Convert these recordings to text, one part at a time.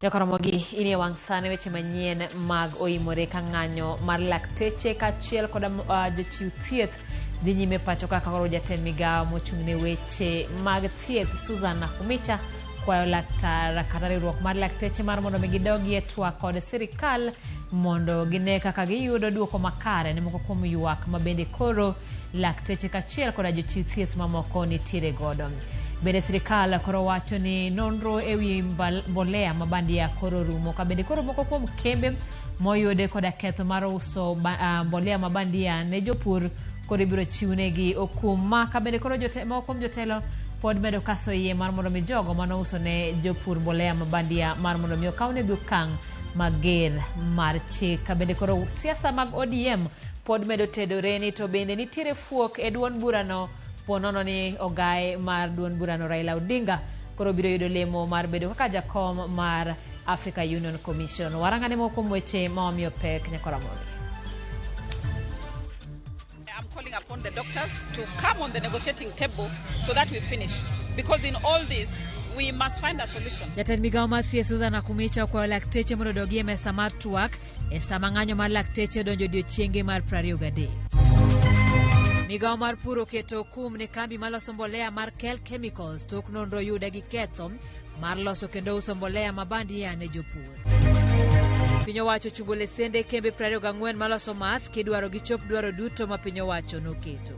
Ramogi ini wang sane weche manyien mag oimore ka ng'anyo mar lakteche kachiel kod jochiw thieth dhi nyime pacho kaka koro jatend migawo mochung'ne weche mag thieth Susan Nakumicha kwayo laktar kata riwruok mar lakteche mar mondo gidogi e twak kod sirikal mondo gine kaka giyudo duoko makare ne moko kuom ywak mabende koro lakteche kachiel kod jochiw thieth mamoko nitiere godo. Bende sirikal koro wacho ni nonro ewi mbolea mabandia koro rumo ka bende koro moko kuom kembe moyude koda ketho mar uso mbolea mabandia ne jopur koro ibiro chiwnegi okum ka bende koro moko kuom jotelo pod medo kaso yie mar mondo mi jogo mano uso ne jopur mbolea mabandia mar mondo mi okawnegi okang' mager mar chik. Ka bende koro siasa mag ODM pod medo tedore ni to bende nitiere fuok e duond burano ponono ni ogae mar duond burano Raila Odinga koro biro yudo lemo mar bedo kaka jakom mar Africa Union Commission. Warangane moko kuom weche mawamiyo pek Ramogi. I'm calling upon the doctors to come on the negotiating table so that we finish, because in all this we must find a solution. Jatend migawo mar thieth Susan Nakumicha kwayo lakteche mondo odogi e mesa mar twak e sama ng'anyo mar lakteche donjo odiechienge mar 23. Migawo mar pur oketo kum ne kambi maloso mbolea mar Kel Chemicals tok nonro yude gi ketho mar loso kendo uso mbolea mabandia ne jopur. Piny owacho chungo lesende kembe 24 maloso math kidwaro gichop dwaro duto ma piny owacho noketo.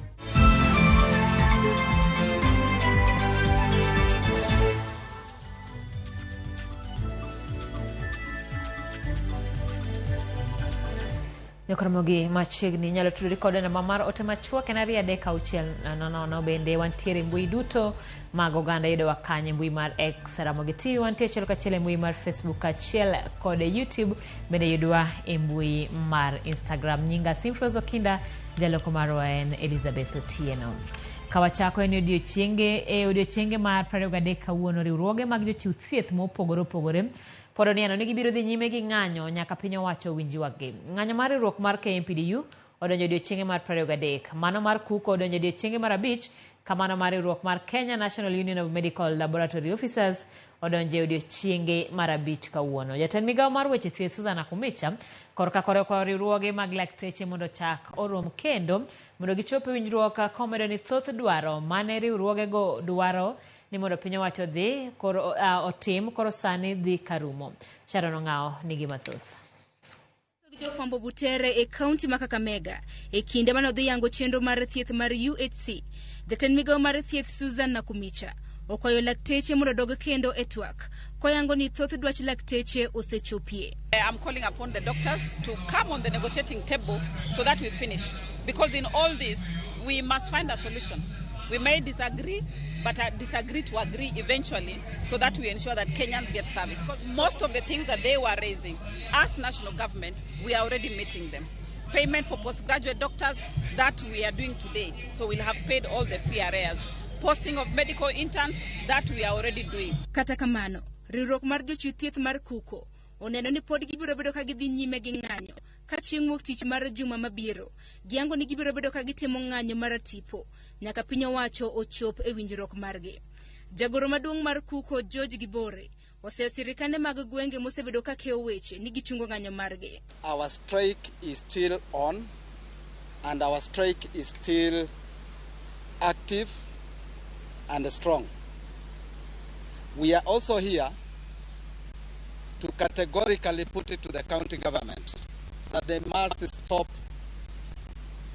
Ramogi machiegni nyalo tudore kod namba mar ote machuok en 3:6 bende wantiere mbui duto mag oganda yudowa kanye mbui mar X RamogiTV wantie achiel kachiel mbui mar Facebook achiel kod YouTube bende yudowa e mbui mar Instagram. Nyinga Simfroz Okinda, jaloko marwa en Elizabeth Otieno. Kawachako en odiochienge mar 23 kawuono riwruoge mag jochiw thieth mopogore opogore podo ni ni gibiro dhi nyime gi ng'anyo nyaka piny owacho winji wagi. Ng'anyo mar riwruok mar KMPDU odonjo odiochienge mar 23, mano mar Kuko odonjo odiochienge mar 5, kamano mar riwruok mar Kenya National Union of Medical Laboratory Officers odonjo odiochienge mar 5 kawuono. Jatend migawo mar weche thieth Susan Nakumicha korka kwa riwruoge mag lakteche mondo chak orom kendo mondo gichop e winjruok komedo ni thoth dwaro mane riwruoge go dwaro ni mondo piny owacho dhi koro otim koro sani dhi karumo. Sharon Ong'ao nigi mathoth. Jofwambo Butere e kaunti ma Kakamega e kinde mano dhi yango chenro mar thieth mar UHC. Jatend migawo mar thieth Susan Nakumicha okwayo lakteche mondo dog kendo e twak koyango ni thoth dwach lakteche osechopie. I'm calling upon the doctors to come on the negotiating table so that we finish, because in all this we must find a solution. We may disagree, but disagree to agree eventually so that we ensure that Kenyans get service. Because most of the things that they were raising, as national government, we are already meeting them. Payment for postgraduate doctors, that we are doing today. So we'll have paid all the fee arrears. Posting of medical interns, that we are already doing. Kata kamano, riwruok mar jochiw thieth mar Kuko oneno ni pod gibiro bedo ka gidhi nyime gi ng'anyo ka chieng' wuok tich mar juma mabiro. Giyango ni gibiro bedo ka gitimo ng'anyo mar tipo nyaka piny owacho ochop e winjruok margi. Jagoro maduong' mar Kuko George Gibore oseo sirikande mag gwenge mosebedo ka keyo weche ni gichungo ng'anyo margi. Our strike is still on and our strike is still active and strong. We are also here to categorically put it to the county government that they must stop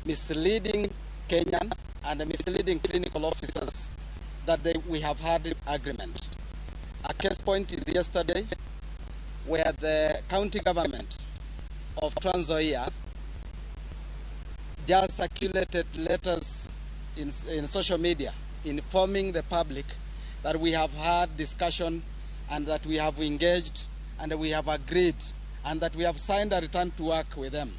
misleading Kenyan and misleading clinical officers that we have had agreement. A case point is yesterday where the county government of Trans Nzoia just circulated letters in social media informing the public that we have had discussion and that we have engaged and we have agreed and that we have signed a return to work with them.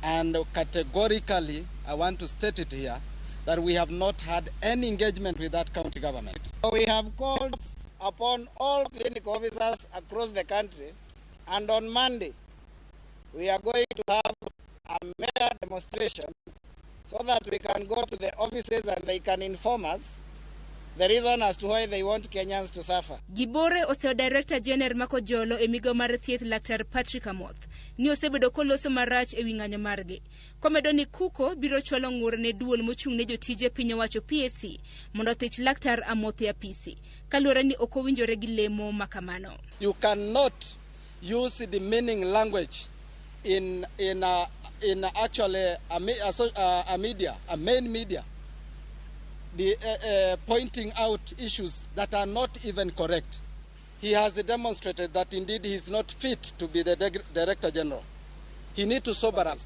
And categorically, I want to state it here, that we have not had any engagement with that county government. We have called upon all clinical officers across the country, and on Monday, we are going to have a major demonstration so that we can go to the offices and they can inform us the reason as to why they want Kenyans to suffer. Gibore oseo Director General Makojolo e migao mar thieth Laktar Patrick Amoth ni osebedo koloso marach e wi ng'anyo margi. Komedo ni kuko biro chwalo ng'ur ne duol mochung' ne jotije piny owacho PSC mondo thich Laktar Amoth e apisi kaluwore ni ok owinjore gi lemo makamano. You cannot use the demeaning language in actually a main media, pointing out issues that are not even correct. He has demonstrated that indeed he is not fit to be the Director General. He needs to sober up.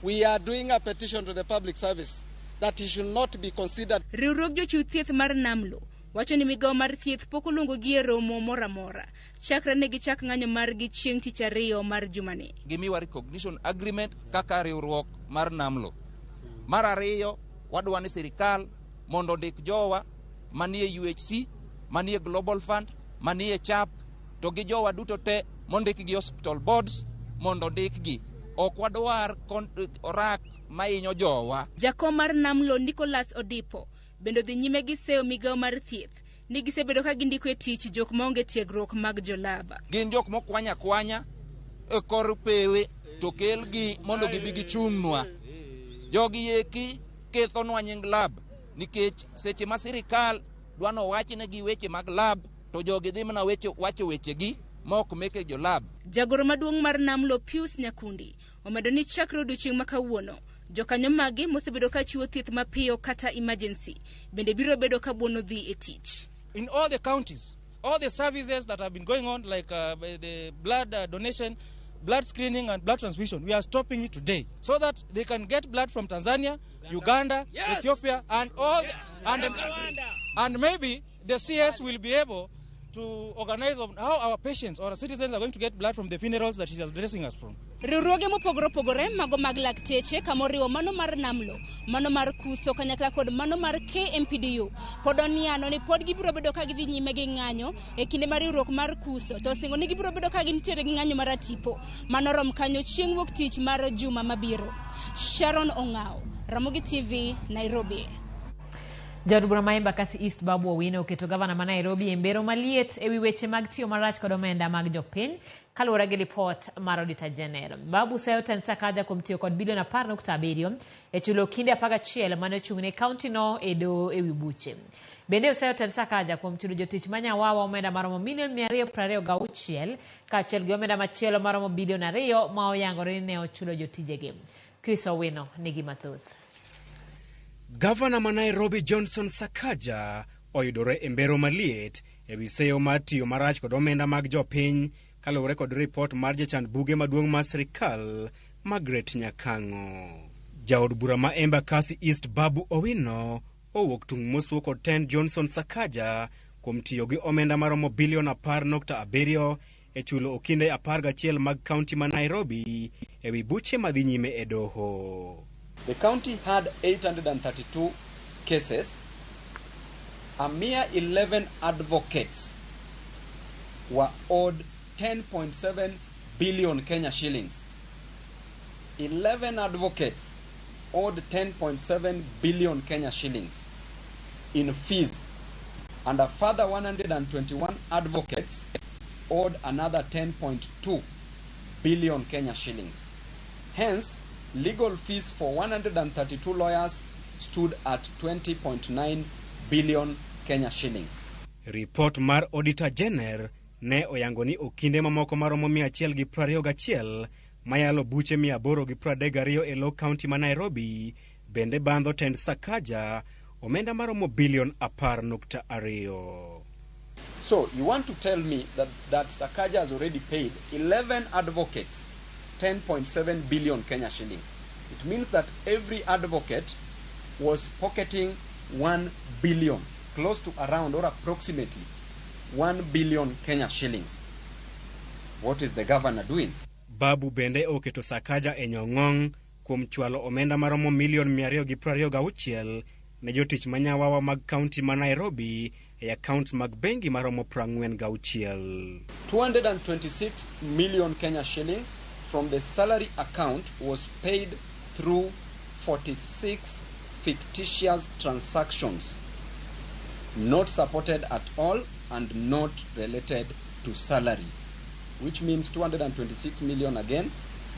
We are doing a petition to the public service that he should not be considered. Riwruok jochiw thieth mar Namlo wacho ni migao mar thieth pok oluongo gi e romo moro amora chakre ne gichak ng'anyo margi chieng' tich ariyo mar jumani. Gimiwa recognition agreement kaka riwruok mar Namlo. Mar ariyo wadwa ni sirikal mondo ndik jowa manie UHC, manie Global Fund, manie CHAP, to gi jowa duto te mondik gi hospital boards mondo ndik gi. Ok wadwar orak mainyo jowa. Jakom mar Namlo Nicholas Odipo bendo dhi nyime gi seyo migao mar thieth ni gisebedo ka gindiko e tich jok maonge tiegruok mag jolaba. Gin jok mokwanya e kor pewe to kel gi mondo gibi gichung'nwa. Jogi eki kethonwa nying lab nikech seche ma sirikal dwano wachne gi weche mag lab to jogi dhi mana wacho weche gi mok meke jo lab. Jagoro maduong' mar Namlo Pius Nyakundi omedo ni chakre odiochieng' ma kawuono jokanyo mage mosebedo ka chiwo thieth mapiyo kata emergency bende biro bedo ka buono dhi e tich. In all the counties, all the services that have been going on like the blood donation, blood screening and blood transfusion, we are stopping it today so that they can get blood from Tanzania, Uganda, yes, Ethiopia and all, and maybe the CS will be able to organize on how our patients or our citizens are going to get blood from the funerals that she is addressing us from. Riwruoge mopogore mago mag lakteche kamoriwo mano mar Namlo, mano mar Kuso kanyakla kod mano mar KMPDU pod oniano ni pod gibiro bedo ka gidhi nyime gi ng'anyo e kinde mar riwruok mar Kuso to singo ni gibiro bedo ka gintiere gi ng'anyo mar tipo mano rom kanyo chieng' wuok tich mar juma mabiro. Sharon Ong'ao, Ramogi TV, Nairobi. Jaod bura ma Embakasi East Babu Owino oketo gavana ma Nairobi e mbero maliet e wi weche mag tiyo marach kod omenda mag jopiny kaluwore gi lipot mar Auditor General. Babu seyo ten Sakaja kuom tiyo kod bilion 10.7 e chulo kinde 11 mane ochung'ne kaunti no e doho e wi buche. Bende oseyo ten Sakaja kuom chulo jotich manyawawa omenda maromo milion 226 kaachiel gi omenda machielo maromo bilion 2 ma oyangore ni ne ochulo jotijegi. Chris Owino nigi mathoth. Gavana ma Nairobi Johnson Sakaja oyudore e mbero maliet e wi seyo mar tiyo marach kod omenda mag jopiny kaluwore kod report mar jachand buge maduong' mar sirikal Margaret Nyakang'o. Jaod bura ma Embakasi East Babu Owino owuok tung' mosuo kod ten Johnson Sakaja kuom tiyo gi omenda maromo bilion 10.7 e chulo okinde 11 mag kaunti ma Nairobi e wi buche madhi nyime e doho. The county had 832 cases. A mere 11 advocates were owed 10.7 billion Kenya shillings. 11 advocates owed 10.7 billion Kenya shillings in fees, and a further 121 advocates owed another 10.2 billion Kenya shillings. Hence, legal fees for 132 lawyers stood at 20.9 billion Kenya shillings. Report mar Auditor General ne oyango ni okinde mamoko maromo 121 mayalo buche 832 e lo county ma Nairobi bende bandho tend Sakaja omenda maromo bilion 10.2. So you want to tell me that Sakaja has already paid 11 advocates 10.7 billion Kenya shillings. It means that every advocate was pocketing 1 billion, close to around or approximately 1 billion Kenya shillings. What is the governor doing? Babu bende oketo Sakaja e nyong'ong kuom chwalo omenda maromo milion 226 ne jotich manyawawa mag kaunti ma Nairobi e accounts mag bengi maromo 46. 226 million Kenya shillings from the salary account was paid through 46 fictitious transactions not supported at all and not related to salaries, which means 226 million again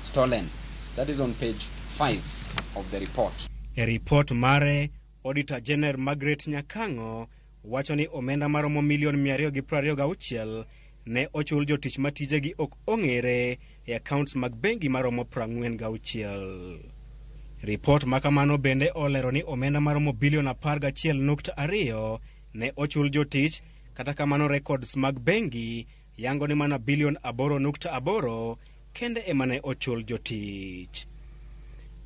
stolen. That is on page 5 of the report. A report mare, Auditor General Margaret Nyakango wacho ni omenda maromo milion 226 ne ochul jotich matijegi ok ong'ere e accounts mag bengi maromo 46. Report makamano bende olero ni omenda maromo bilion 11.2 ne ochul jotich, kata kamano records mag bengi yango ni mana bilion 8.8 kende emane ochul jotich.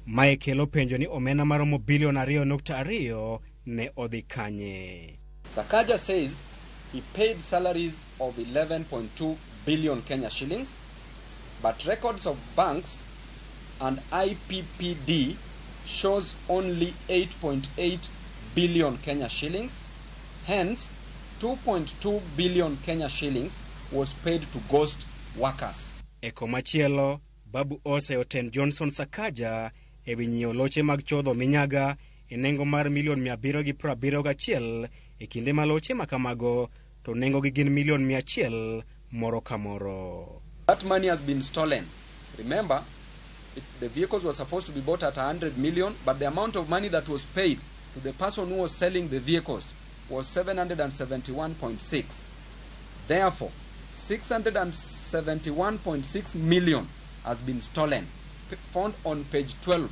Mae kelo penjo ni omenda maromo bilion 2.2 ne odhi kanye. Sakaja says he paid salaries of 11.2 billion Kenya shillings, but records of banks and IPPD shows only 8.8 billion Kenya shillings. Hence, 2.2 billion Kenya shillings was paid to ghost workers. Eko machielo, Babu Ose oten Johnson Sakaja ewi nyiewo loche mag chodho minyaga e nengo mar milion 771 e kinde ma loche makamago to nengo gi gin milion 100 moro ka moro. That money has been stolen. Remember, the vehicles were supposed to be bought at 100 million, but the amount of money that was paid to the person who was selling the vehicles was 771.6. Therefore, 671.6 million has been stolen, found on page 12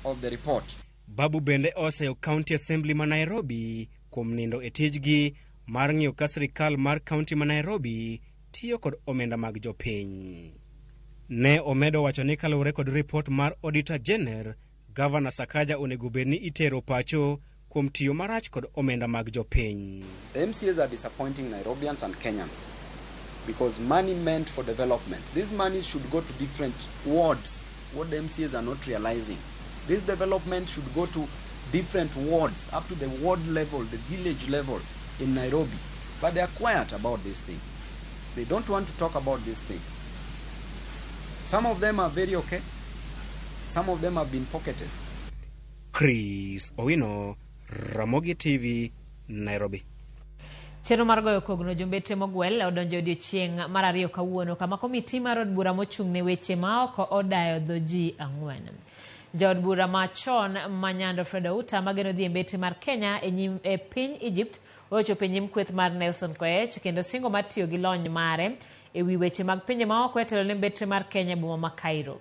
of the report. Babu bende oseo County Assembly ma Nairobi kuom nindo e tijgi mar ng'iyo ka sirikal mar County ma Nairobi tiyo kod omenda mag jopiny. Ne omedo wacho ni kaluwore kod report mar Auditor General, Governor Sakaja onego bed ni itero pacho kuom tiyo marach kod omenda mag jopiny. The MCAs are disappointing Nairobians and Kenyans because money meant for development. This money should go to different wards. What the MCAs are not realizing. This development should go to different wards, up to the ward level, the village level in Nairobi. But they are quiet about this thing. They don't want to talk about this thing. Some of them are very okay. Some of them have been pocketed. Chris Owino, RamogiTV, Nairobi. Cheno mar goyo kogno jombete mogwel odonjo odiochieng' mar 2 kawuono kama komiti mar od bura mochung' ne weche ma oko odayo dho ji 4. Jaod bura machon Manyien Fred Outa mageno dhi mbete mar Kenya e piny Egypt ochopo nyim kweth mar Nelson Koech kendo singo mar tiyo gi lony mare e wi weche mag pinje ma oko e telo ne mbete mar Kenya boma ma Cairo.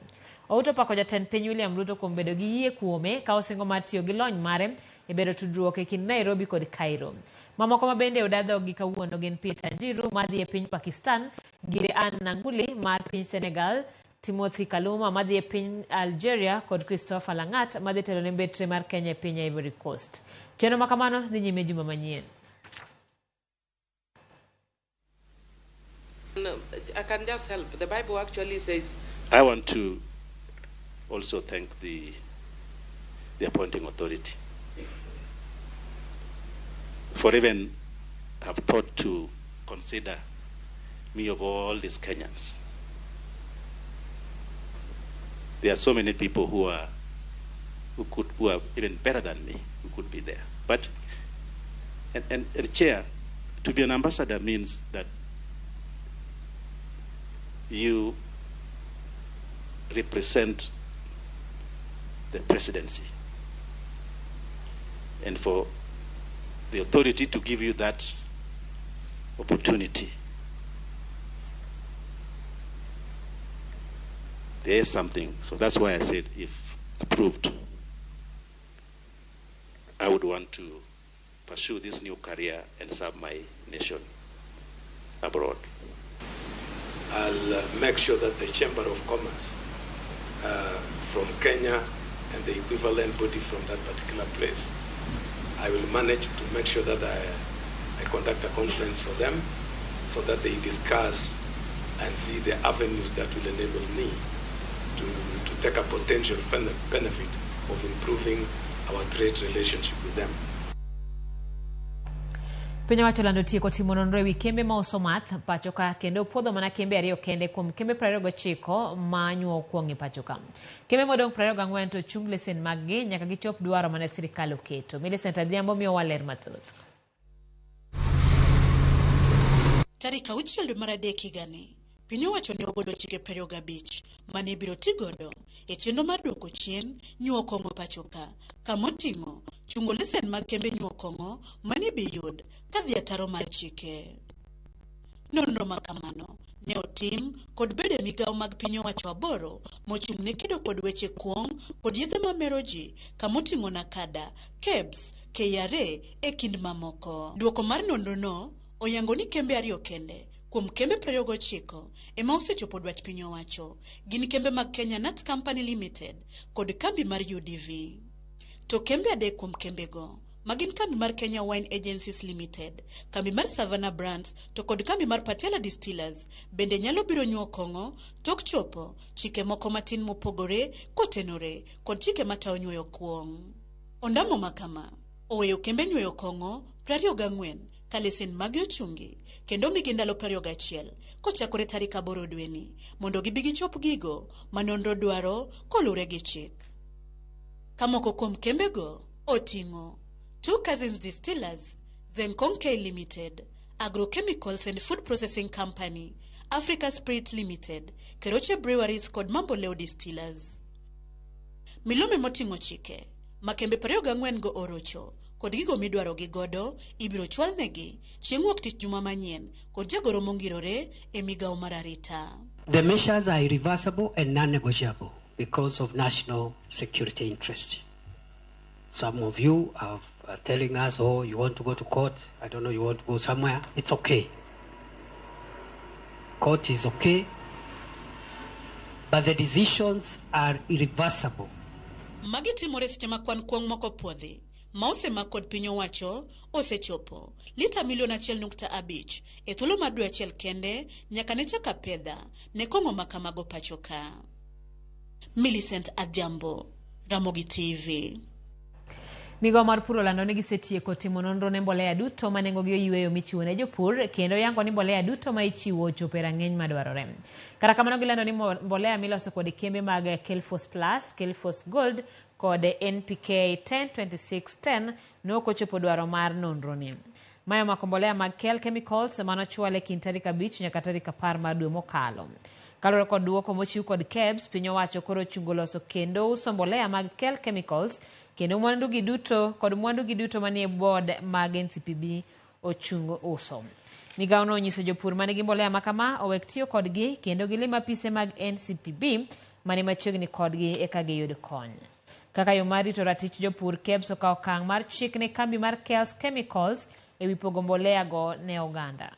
Outa pako jatend piny William Ruto kuom bedo gi yie kuome ka osingo mar tiyo gi lony mare e bedo tudruok e kind Nairobi kod Cairo. Mamoko ma bende odadho gi kawuono gin Peter Njiru madhi e piny Pakistan, Gire Ann Nanguli mar piny Senegal, Timothy Kaluma madhi e piny Algeria kod Christopher Langat madhi telo ne mbetre mar Kenya e piny Ivory Coast. Cheno makamano dhi nyime juma manyien. No, I can just help. The Bible actually says... I want to also thank the appointing authority for even have thought to consider me of all these Kenyans. There are so many people who are even better than me who could be there. But and Chair, to be an ambassador means that you represent the presidency, and for the authority to give you that opportunity, there is something. So that's why I said, if approved, I would want to pursue this new career and serve my nation abroad. I'll make sure that the Chamber of Commerce from Kenya and the equivalent body from that particular place, I will manage to make sure that I conduct a conference for them so that they discuss and see the avenues that will enable me to take a potential benefit of improving our trade relationship with them. Piny wacho lando tieko timo nonro e wi kembe ma uso math pacho ka kendo puodho mana kembe 2 kende kuom kembe 29 ma nyuo kuong' e pacho ka. Kembe modong 24 to chung lesen mag gi nyaka gichop dwaro mane sirikal oketo. Millicent Adhiambo miyo waler mathoth. Tarik 6 dwe mar adek higani, piny owacho ne ogolo chike 25 mane ibiro tigodo e chenro mar duoko chien nyuo kong'o pacho ka, kamoting'o chungo lesen mag kembe nyuo kong'o mane ibiyud kadhi ataro mar chike. Nonro makamano ne otim kod bede migawo mag piny owacho 8 mochung' ne kedo kod weche kuong' kod yedhe mamero ji kamoting'o nakada, KEBS, KRA e kind mamoko. Duoko mar nonro no oyango ni kembe 2 kende kuom kembe 29 ema osechopo dwach piny owacho, gin kembe mag Kenya Nut Company Limited kod kambi mar UDV. To kembe 3 kuom kembego magin kambi mar Kenya Wine Agencies Limited, kambi mar Savannah Brands to kod kambi mar Patella Distillers bende nyalo biro nyuo kong'o tok chopo chike moko matin mopogore kotenore kod chike matao nyuoyo kuong'. Ondamo makama oweyo kembe nyuoyo kong'o 24 ka lesen magi ochungi kendo migi ndalo 21 kochakore tarik 8 dweni mondo gibi gichop gigo manonro dwaro kolure gi chik. Kamoko kuom kembego oting'o Two Cousins Distillers, Zenkong K Limited, Agrochemicals and Food Processing Company, Africa Spirit Limited, Keroche Breweries kod Mambo Leo Distillers. Milome moting'o chike makembe 24 go orocho kod gigo midwaro gi godo ibiro chwalnegi chieng' wuok tich juma manyien kod jagoro mongirore e migawo mar arita. The measures are irreversible and non-negotiable because of national security interest. Some of you are telling us, oh, you want to go to court, I don't know, you want to go somewhere. It's okay. Court is okay, but the decisions are irreversible. Magi timore seche ma kwan kuong' moko puodhi ma osema kod piny owacho osechopo lita 1.5 e thuolo mar dwe achiel kende nyaka ne chaka pedha ne kong'o makamago pacho ka. Millicent Adhiambo, Ramogi TV. Migawo mar pur olando ni gisetieko timo nonro ne mbolea duto ma nengogi oyweyo michiwo ne jopur kendo yango ni mbolea duto ma ichiwo ochopo e rang'iny madwarore. Kata kamano gilando ni mbolea miloso kod kembe mag Kelfos Plus, Kelfos Gold kod NPK 102610 ne ok ochopo dwaro mar nonro ni. Mayo mako mbolea mag Kel Chemicals manochwale kind tarik 5 nyaka tarik 10 mar dwe mokalo. Kalore kod duoko mochiw kod KEBS, piny owacho koro chungo loso kendo uso mbolea mag Kel Chemicals kendo mwandu gi duto manie board mag NCPB ochungo uso. Migawo no onyiso jopur manigi mbolea makama owek tiyo kodgi kendo gilim apise mag NCPB mani machiegni kodgi eka giyud kony. Kaka yo mar rito ratich jopur, KEBS okawo okang' mar chik ne kambi mar Kel Chemicals e wi pogo mbolea go ne oganda.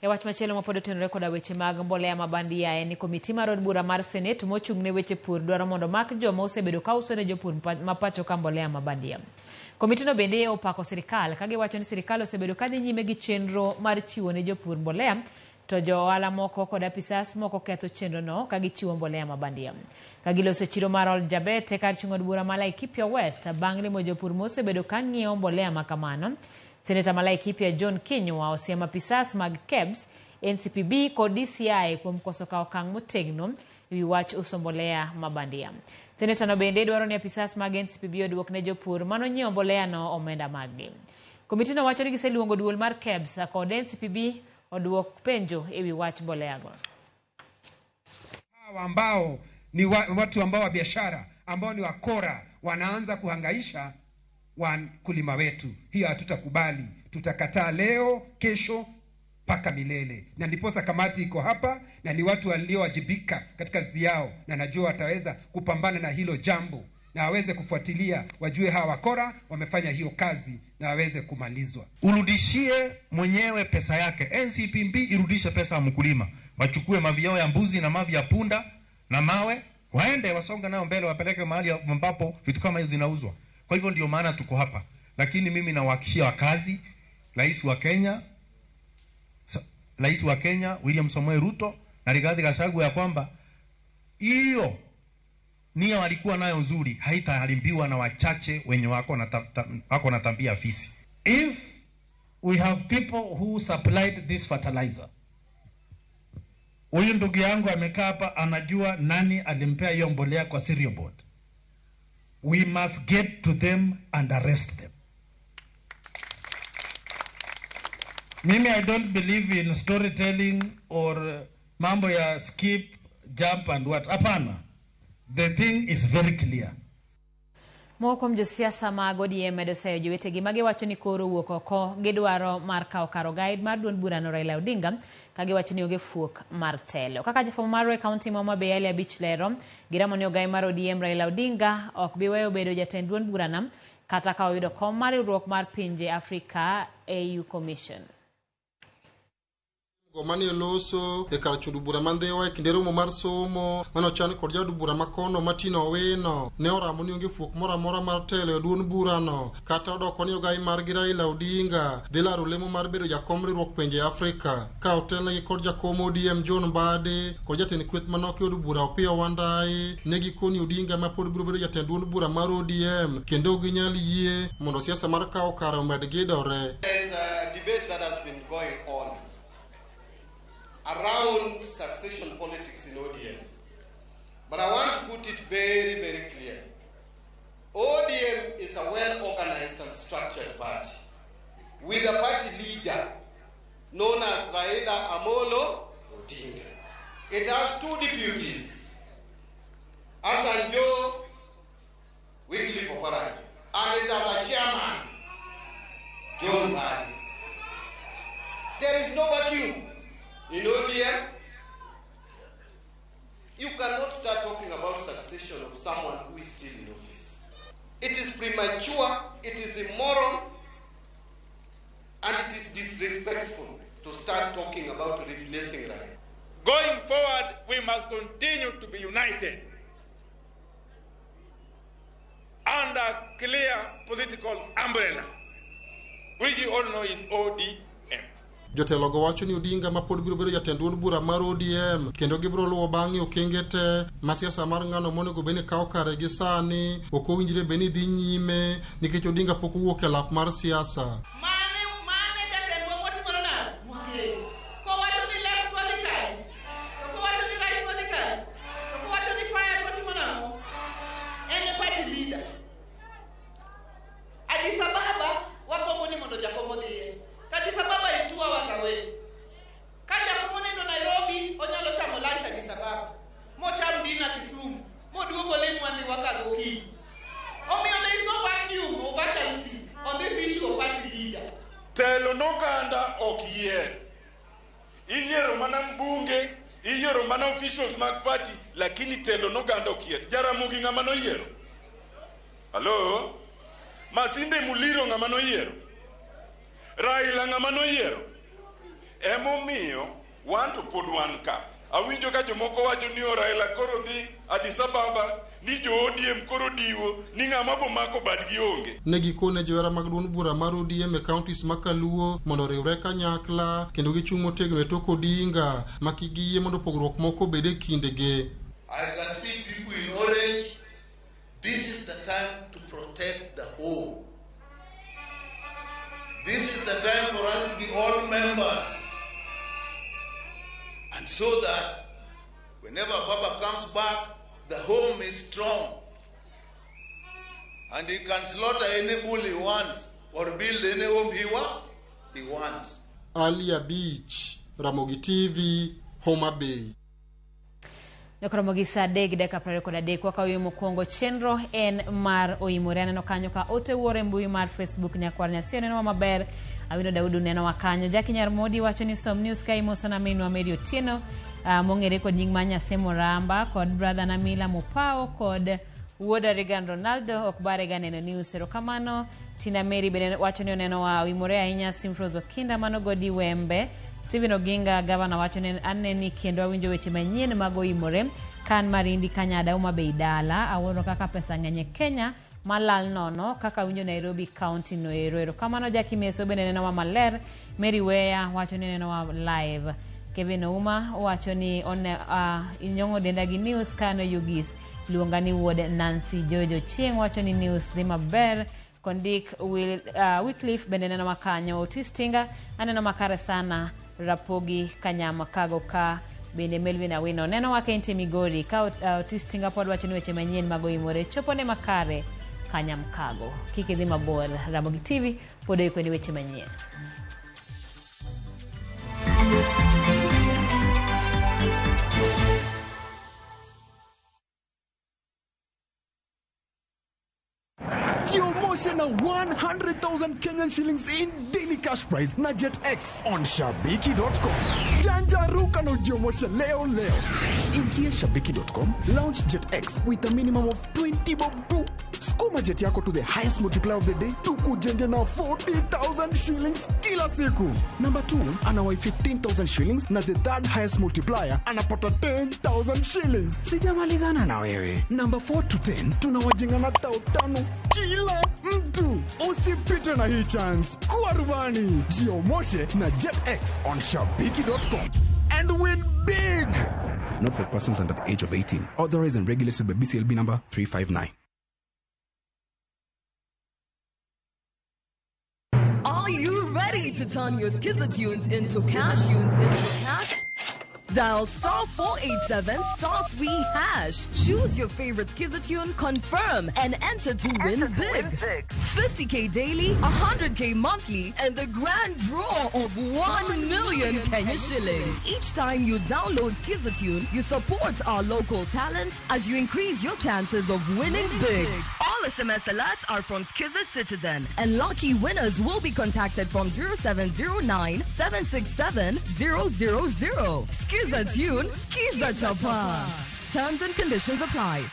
E wach machielo mapod otenore koda weche mag mbolea mabandia en ni komiti mar od bura mar Senate mochung' ne weche pur dwaro mondo mak joma osebedo ka uso ne jopur mapacho ka mbolea mabandia. Komiti no bende opako sirikal ka giwacho ni sirikal osebedo ka dhi nyime gi chenro mar chiwo ne jopur mbolea to jo ohala moko kod apisas moko ketho chenro no ka gichiwo mbolea mabandia. Ka giloso chiro mar Oljabet e kar chung' od bura ma Laikipia West bang' limo jopur mosebedo ka ng'iewo mbolea makamano, Seneta ma Laikipia John Kinyua osiemo apisas mag KEBS, NCPB kod DCI kuom koso kawo okang' motegno e wi wach uso mbolea mabandia. Seneta no bende dwaro ni apisas mag NCPB oduok ne jopur manonyiewo mbolea no omenda maggi. Komiti no wacho ni giseluongo duol mar KEBS kod NCPB oduok penjo e wi wach mbolea go. Hawa ambao ni watu ambao wa biashara ambao ni wakora wanaanza kuhangaisha wakulima wetu. Hiyo hatutakubali. Tutakataa leo, kesho, paka milele. Na ndiposa kamati iko hapa na ni watu waliowajibika katika kazi yao na najua wataweza kupambana na hilo jambo na waweze kufuatilia, wajue hawa wakora wamefanya hiyo kazi na waweze kumalizwa. Urudishie mwenyewe pesa yake. NCPB irudishe pesa ya mkulima. Wachukue mavi yao ya mbuzi na mavi ya punda na mawe, waende wasonga nao mbele, wapeleke mahali ambapo vitu kama hizo zinauzwa. Kwa hivyo ndio maana tuko hapa. Lakini mimi nawahakikishia wakazi, Rais wa Kenya William Samoei Ruto na Rigathi Gachagua ya kwamba hiyo nia walikuwa nayo nzuri haitaharibiwa na wachache wenye wako na tabia fisi. If we have people who supplied this fertilizer, huyu ndugu yangu amekaa hapa anajua nani alimpea hiyo mbolea kwa cereal board. we must get to them and arrest them. Mimi, I don't believe in storytelling or mambo ya skip, jump and what. Hapana. The thing is very clear. Moko josiasa mag ODM medo sayo jowetegi mage wacho ni koro wuok oko gidwaro mar kawo karo guide mar duond burano Raila Odinga kage wacho ni oge fuok mar telo. Kaka jafwambo mar kaunti ma Homa Bay Ali Abich lero, giramo ni ogai mar ODM Raila Odinga ok bi weyo bedo jatend duond burano kata ka oyudo kom mar riwruok mar pinje Afrika AU Commission. Gomani loso e kar chundu bura mandhewa e kinde romo mar somo mano chan kod jadu bura makono matino weno ne oramo ni onge fuok mora mora mar telo e duond burano kata odoko ni ogai mar Raila Odinga dhi laro lemo mar bedo jakom riwruok pinje Afrika ka otelne kod jakom ODM John Mbadi kod jatend kweth manok e od bura Opiyo Wandayi ne gikoni Odinga ma pod biro bedo jatend duond bura mar ODM kendo ginyal yie mondo siasa mar kawo kare omed gidore. There's a debate that has been going on around succession politics in ODM. But I want to put it very, very clear. ODM is a well-organized and structured party with a party leader known as Raila Amolo Odinga. It has two deputies, Asanjo Wycliffe Oparanya, and it has a chairman, John Mbadi. There is no vacuum. In ODM, you cannot start talking about succession of someone who is still in office. It is premature, it is immoral, and it is disrespectful to start talking about replacing Raila. Going forward, we must continue to be united under clear political umbrella, which you all know is ODM. Jotelo go wacho ni Odinga ma pod biro bedo jatend duond bura mar ODM kendo gibiro luwo bang'e okenge te ma siasa mar ng'ano monego beni kawo kare gi sani ok owinjre beni dhi nyime nikech Odinga pok owuok e lap mar siasa. Addis Ababa is 2 hours away. Kaja kumone no Nairobi, onyalo chamo lunch Addis Ababa. Mo cham dinner Kisumu. Mo duogo lemu andi wakago ki. There is no vacuum or vacancy on this issue of party leader. Telo noganda okier. Iyiero mana mbunge, iyiero mana officials mag party, lakini telo noganda okier. Jaramogi ng'ama noyiero. Hello? Masinde Muliro ng'ama noyiero. Raila ng'ama noyiero. Emomiyo want to put one cap. Awinjo ka jomoko wacho ni Raila koro dhi Addis Ababa ni jo ODM koro diwo ni ng'ama bomako badgi onge. Ne gikone johera mag duond bura mar ODM e counties makaluo mondo riwre kanyakla kendo gichung' motegno e tok Odinga makigiyie mondo pogruok moko bede kindege. I can see people in orange. This is the time to protect the whole. This is the time for us to be all members. And so that whenever Baba comes back, the home is strong. And he can slaughter any bull he wants or build any home he wants. Alia Beach, RamogiTV, Homa Bay. Ramogi sa deg deka prarekoda dek waka uyo mokwongo chenro en mar oimore aneno kanyo ka ote wuore mbui mar Facebook nyakwar nyasi neno maber awino Daudu neno wakanyo Jackie Nyarmodi wacho ni som news ka imoso na minu Amedio Tieno mongere kod nying manya Semo Ramba kod brother Namila Mupao kod wuoda Regan Ronaldo okbare ga neno news erokamano Tina Mary bene wacho ni oneno wa oimore ahinya Simfrozo Kinda mano Godi Wembe Steven Oginga gavana wacho ni aneni kendo awinjo weche manyien mag oimore kan marindi Kanyada Homa Bay dala awuoro kaka pesa ng'eny Kenya malal nono kaka winjo Nairobi county no ero kamano Jackie Meso bene neno maler Mary Weya wacho ni neno wa live Kevin Ouma wacho ni inyongo denda gi news kano Yugis luonga ni wuod Nancy Jojo Chieng wacho ni news dhi maber Kondik Wycliffe bende neno makanyo Otistinga aneno makare sana Rapogi Kanyama Kago ka Bende Melvin Awino neno wake inti Migori ka autistinga pod wacho ni weche manyien mag oimore chopone makare kanyamkago. Kik idhi mabor. Ramogi TV pod iko ni weche manyien. Promotion na 100,000 Kenyan shillings in daily cash prize na JetX on Shabiki.com. Janjaruka no Jomosha leo. Ingia Shabiki.com, launch JetX with a minimum of 20 bob to skuma jet yako to the highest multiplier of the day tukujenge na 40,000 shillings kila siku. Number 2 anawai 15,000 shillings na the third highest multiplier anapata 10,000 shillings. Sijamalizana na wewe. Number 4 to 10 tunawajenga na 5,000 kila mtu. Usipite na hii chance. Kuwa rubani. Jiomoshe na JetX on Shabiki.com and win big. Not for persons under the age of 18. Authorized and regulated by BCLB number 359. Are you ready to turn your Skizza-tunes into cash? Dial *487*3#. Choose your favorite Skizza-tune, confirm, and enter to win big. 50k daily, 100k monthly, and the grand draw of 1 million Kenya shillings. Each time you download Skizza-tune, you support our local talent as you increase your chances of winning big. All SMS alerts are from Skizza Citizen, and lucky winners will be contacted from 0709 767 000. Skizza-tune, Skizza Chapa. Terms and conditions apply.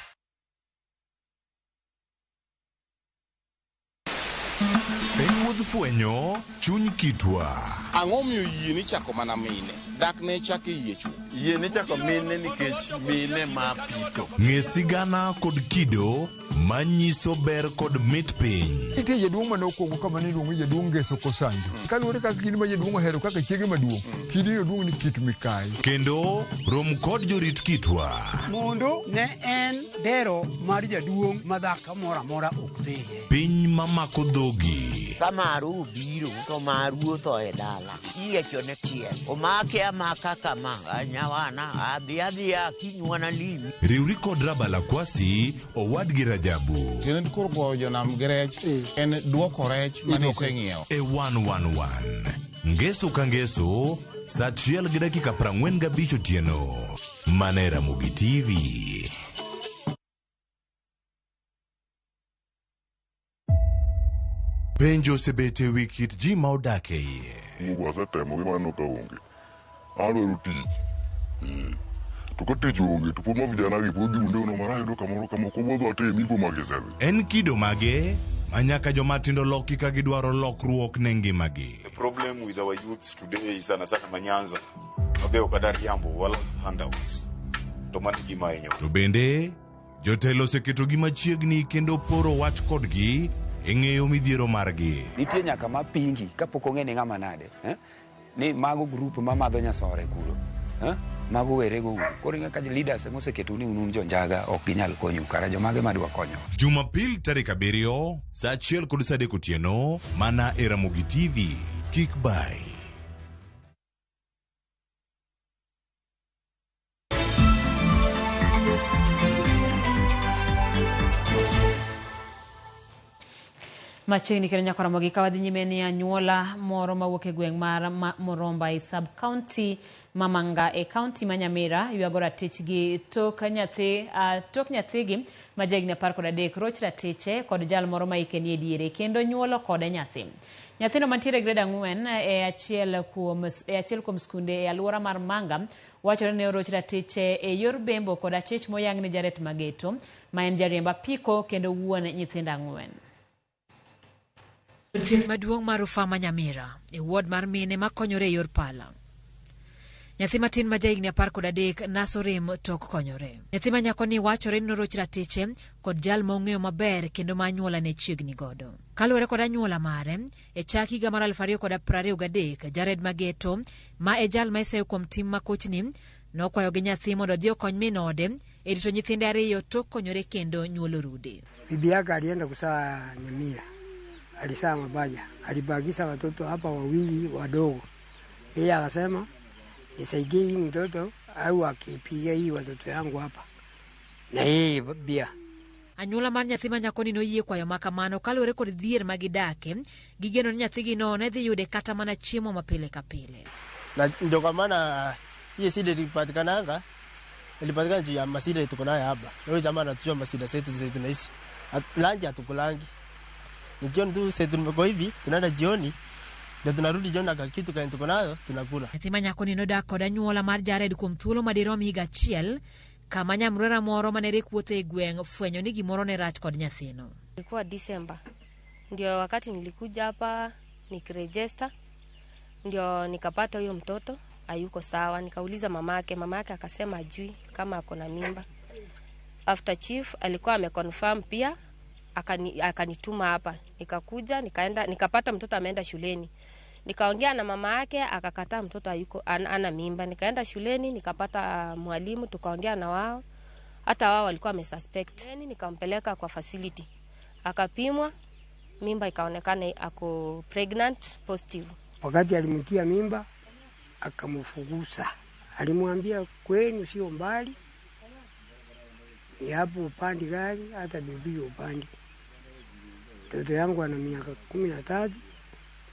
Wuodh fwenyo chuny kitwa. Ang'o miyo yie ni chako mana mine? Dak ne chako yie chuo. Yie ni chako mine nikech mine ma pito. Ng'e sigana kod kido manyiso ber kod mit piny. Ike jaduong' manokwongo kama niluongo jaduong' Ngeso Kosanjo. Kaluwore kaka kidi ma jaduong' ohero kaka chiege maduong'. Kidi jaduong' ni Kit Mikai. Kendo rom kod jorit kitwa. Mondo ne en dero mar jaduong' madhaka mora ok dhiye. Piny mamako dhogi. Kamaru biro to maru to e dala. Iyiecho ne tiel. Omake amaka kama anyawana adhiadhia kinywana limi. Riwri kod Rabala Kwasi owadgi Rajabu. Kendo koro jonam grech en duoko rech manise ng'iewo. E 111. Ngeso ka ngeso, saa 1:45 otieno. Mane Ramogi TV. Penjo sebete wikit ji ma odake iye. Mugu asetemo gi mano ka onge. Adwaro tich. To ka tich onge to pod ma vijana gi pod dhi unde no marayudo kamoro kamoko bodho atemi po magisedhi. En kido mage manyaka jomatindo loki ka gidwaro lokruok ne ngimagi. The problem with our youths today is sana manyanza. Obeo kadar jambo wala handouts. To mani gima enyo. To bende jotelo oseketo gi machiegni kendo poro wach kodgi eng'eyo midhiero margi. Nitie nyaka mapingi kapok ong'e ni ng'ama nade. Ni mago group mamadho nyasore kuro. Mago werego uru. Koro ing'e ka leaders moseketo ni unun jonjaga ok ginyal konyu kara jomage madwa konyo. Jumapil tarik 7 saa 1:30 otieno mana e Ramogi TV. Kik bai. Machiegni kendo nyaka Ramogi ka wadhi nyime ni anyuola moro mawuok e gweng' mar Moromba e sub county Mamanga e county ma Nyamira ywago ratichgi tok nyathigi ma jahigni 13 roch ratiche kod jal moro ma hike ni e diere kendo nyuolo kode nyathi. Nyathino mantiere grade 4 e achiel kuom skunde e alwora mar Manga wachore ne oroch ratiche e yor bembo kod achich moyang' ni Jaret Mageto ma en jariemb apiko kendo wuon nyithindo 4. Thieth maduong' mar Ufama Nyamira e ward mar mine makonyore e yor pala. Nyathi matin ma jahigni 13 naso rem tok konyore. Nyathi ma nyako ni wachore ni oroch ratiche kod jal ma ong'eyo maber kendo ma anyuola ne chiegni godo. Kaluwore kod anyuola mare, e chak higa mar 2023, Jared Mageto ma e jal ma iseyo kuom tim makochni nokwayo gi nyathi mondo odhi okony min ode e rito nyithinde 2 tok konyore kendo nyuolo rude. Bibi yake alienda kusaa Nyamira. Alisaa Mabaja, alibakisha watoto hapa 2 wadogo. Yeye akasema nisaidie hii mtoto au akipiga hii watoto yangu hapa na yeye bia. Anyuola mar nyathi ma nyakoni noyie kwayo makamano kaluwore kod dhier magidake, gigeno ni nyathigino ne dhi yude kata mana chiemo mapile ka pile. Na ndio kwa maana hii sida ilipatikananga, ilipatikana juu ya masida tuko nayo hapa. Leo jamaa anatujua masida zetu tunaishi. Lanji hatukulangi. Ni jioni tu sasa tumeko hivi, tunaenda jioni. Ndio tunarudi jioni na kitu kile tuko nayo tunakula. Nyathi ma nyakoni nodak kod anyuola mar Jared kuom thuolo madirom higa achiel, kama nyamrera moro manere kuothe e gweng' fwenyo ni gimoro ne rach kod nyathino. Ilikuwa December. Ndio wakati nilikuja hapa nikiregister, ndio nikapata huyo mtoto hayuko sawa. Nikauliza mamake akasema ajui kama ako na mimba. After chief alikuwa ameconfirm pia, akanituma hapa. Nikakuja nikaenda nikapata mtoto ameenda shuleni. Nikaongea na mama yake akakataa mtoto hayuko ana mimba. Nikaenda shuleni nikapata mwalimu tukaongea na wao. Hata wao walikuwa wamesuspect. Nikampeleka kwa facility. Akapimwa, mimba ikaonekana ako pregnant positive. Wakati alimtia mimba akamfugusa. Alimwambia kwenu sio mbali. Ni hapo upande gari hata bibi upande. Mtoto yangu ana miaka 13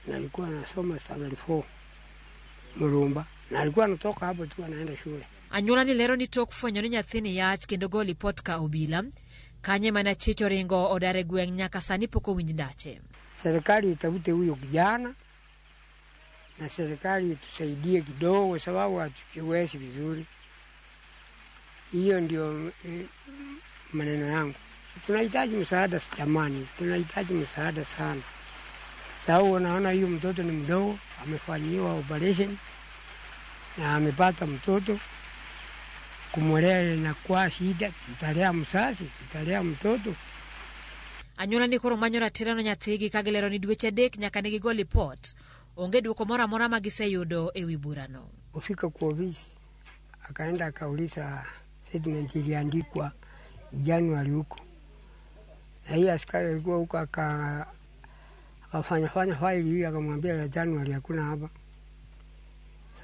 na alikuwa anasoma standard 4 Murumba na alikuwa anatoka hapo tu anaenda shule. Anyuola ni lero ni tok fwenyo ni nyathini yach kendo go lipot ka obila. Kanye mana chicho ringo odare gweng' nyaka sani poko winj ndache. Serikali itafute huyo kijana na serikali tusaidie kidogo sababu hatujiwezi vizuri. Hiyo ndio maneno yangu. Tunahitaji msaada jamani, tunahitaji msaada sana. Sababu unaona hiyo mtoto ni mdogo, amefanyiwa operation na amepata mtoto. Kumulea na kwa shida, tutalea msasi, tutalea mtoto. Anyuola ni koro manyo ratiro no nyathigi kagilero ni dweche adek nyaka ne gigo lipot. Onge duoko moro amora ma giseyudo ewi burano. Ufika kwa ofisi, akaenda akauliza statement iliandikwa Januari huko. Na hii askari alikuwa huko akafanya file hii akamwambia ya Januari hakuna hapa.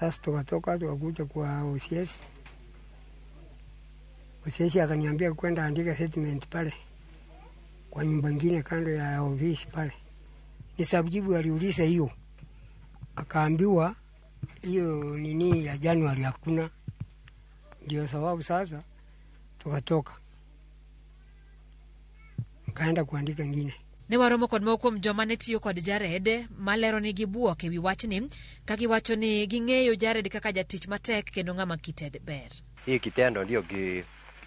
Sasa tukatoka tukakuja kwa OCS. OCS akaniambia kwenda andika statement pale kwa nyumba nyingine kando ya ofisi pale. Ni subjibu aliuliza hiyo. Akaambiwa hiyo nini ya Januari hakuna. Ndio sababu sasa tukatoka. Kaenda kuandika nyingine. Ne waromo kod moko kuom joma ne tiyo kod Jared malero ni gibuok ewi wachni ka giwacho ni ging'eyo Jared kaka jatich matek kendo ng'ama kited ber. Hii kitendo ndio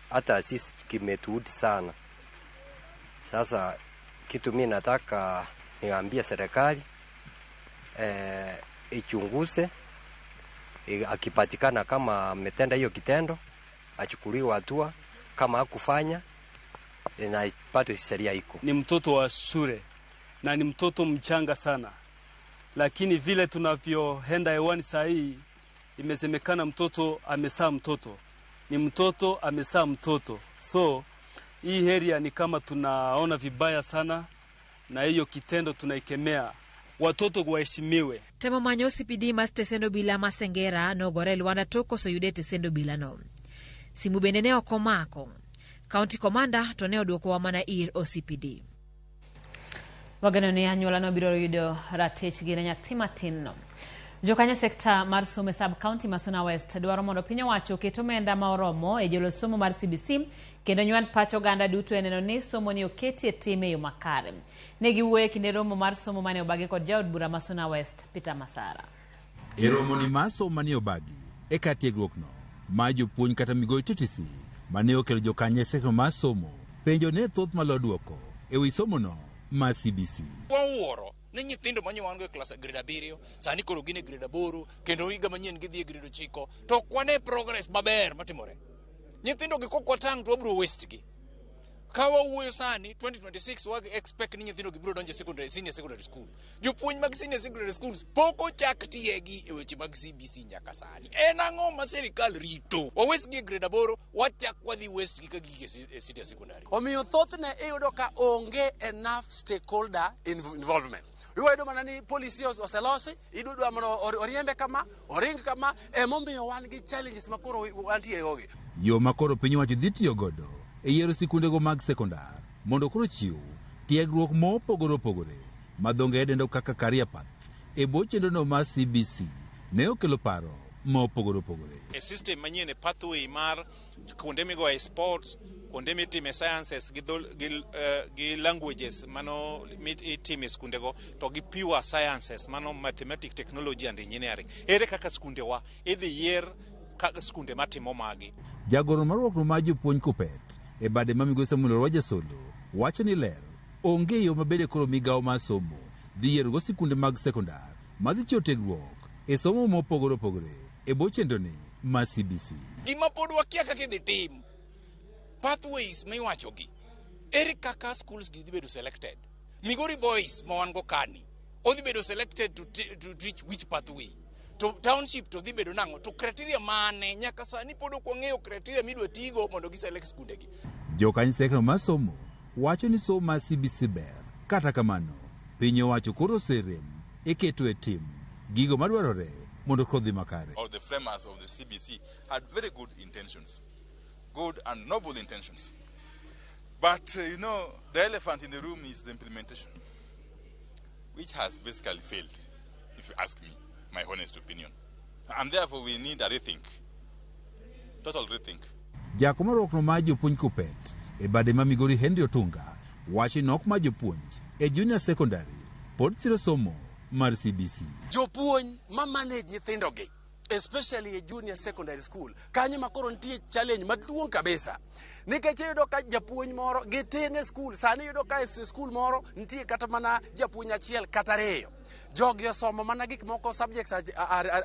hata sisi kimetuudi sana. Sasa kitu mimi nataka niambie serikali ichunguze, akipatikana kama ametenda hiyo kitendo achukuliwe hatua, kama hakufanya na ipate sheria iko. Ni mtoto wa shule na ni mtoto mchanga sana, lakini vile tunavyoenda hewani saa hii imesemekana mtoto amesaa mtoto, ni mtoto amesaa mtoto. So hii area ni kama tunaona vibaya sana na hiyo kitendo tunaikemea. Watoto waheshimiwe. Temo manyo CPD maste sendo bila masengera no gore Luanda toko so yudete sendo bila no. Simu bende okomako. County Commander to ne oduoko wa mana ir OCPD. Wagano ni anyuola no biro yudo ratech gi nyathi matin no. Jokanya sekta mar somo sub county Masuna West dwaro mondo piny owacho keto omenda ma oromo e jolo somo mar CBC kendo nywand pacho ganda duto eneno ni somo ni oketi e time yo makare. Ne giwuoye kinde romo mar somo mane obagi kod jaod bura Masuna West Peter Masara. E romo ni maso mane obagi e katiegruok no ma jopuonj kata migoi TTC mane okelo jokanya sekta mar somo penjo ne thoth malo duoko e wi somo no ma CBC. Wawuoro ni nyithindo manyowango e klas grade 7 sani koro gine grade 8 kendo higa manyien gidhi e grade 9 to kwane progress maber matimore. Nyithindo gi kokwa tang to wabro waste gi. Kawa wuoyo sani 2026 wag expect ni nyithindo gi bro donje senior secondary school. Jopuonj mag senior secondary schools poko chak tiegi e weche mag CBC nyaka sani. En ang'o ma serikal rito? Wa waste gi grade 8 wachak wadhi waste gi ka gige senior secondary. Omiyo thothne iyudo ka onge enough stakeholder involvement. Iwedo mana ni policy oselosi, idudwa mono oriembe kama, oring kama, emomiyo wan gi challenges makoro wantie oge. Yo makoro piny wacho dhi tiyo godo e yiero sikundego mag sekondar mondo koro chiw tiegruok mopogore opogore ma dho ngere dendo kaka career path e bwo chenrono mar CBC ne okelo paro mopogore opogore. E system manyien e pathway mar kuonde migoye sports, kuonde mitime sciences gi languages mano itime skundego to gi pure sciences mano mathematics, technology and engineering. Ere kaka skundewa idhi yier kaka skunde matimo magi. Jagoro marwakno mar jopuonj Kupet e bade ma migosi Samuel Roger Solo wacho ni ler onge yo mabede koro migawo mar somo dhi yierogo sikunde mag sekondar madhi chiwo tiegruok e somo mopogore opogore e bwo chenroni mar CBC. Gima pod wakia kaka idhi tim pathways miwachogi ere kaka schools gi dhi bedo selected. Migori boys ma wan go kani odhi bedo selected to reach which pathway, to township to dhi bedo nango, to criteria mane nyaka sani pod ok wang'eyo criteria midwa tigo mondo gi select skundegi. Jokany sekno mar somo wacho ni somo mar CBC ber, kata kamano piny owacho koro oserem e keto e tim gigo madwarore mondo kodhi makare. All the framers of the CBC had very good intentions, good and noble intentions. But, the elephant in the room is the implementation, which has basically failed, if you ask me, my honest opinion. And therefore we need a rethink, total rethink. Jako marwakno mar jopuonj Kupet e bade ma Migori Henry Otunga wacho nok mar jopuonj e junior secondary pod thiro somo mar CBC. Jopuonj ma manage nyithindogi, especially a junior secondary school, kanyo makoro nitie challenge maduong' kabisa. Nikech yudo ka japuonj moro gitine school, sani yudo ka school moro nitie kata mana japuonj achiel kata ariyo. Jogi osomo mana gik moko subjects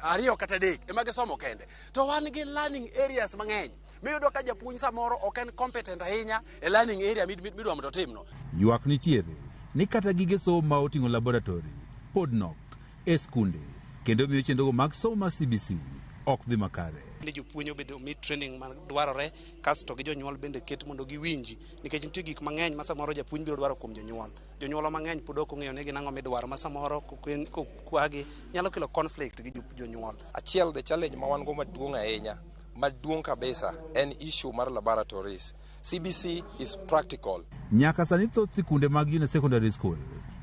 ariyo kata adek ema gisomo kende. To wan gi learning areas mang'eny. Miyudo ka japuonj samoro ok en competent ahinya e learning area midwa mondo timno. Ywak nitiere ni kata gige somo ma oting'o laboratory pod nok e skunde kendo miyo chenrogo mag somo mar CBC ok dhi makare. Ni jopuonj obedo mi training man dwarore, kasto gi jonyuol bende ket mondo giwinji, nikech nitie gik mang'eny ma samoro japuonj biro dwaro kuom jonyuol. Jonyuol mang'eny pod ok ong'eyo ni ginang'o midwaro ma samoro kwagi nyalo kelo conflict gi jonyuol. Achiel the challenge ma wan go maduong' ahinya, maduong' kabisa en issue mar laboratories. CBC is practical. Nyaka sani thoth sikunde mag junior secondary school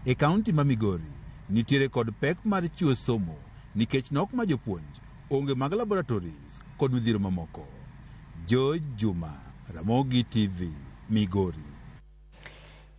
e kaunti ma Migori nitiere kod pek mar chiwo somo nikech nok ma jopuonj onge mag laboratories kod midhiero mamoko. George Juma, Ramogi TV, Migori.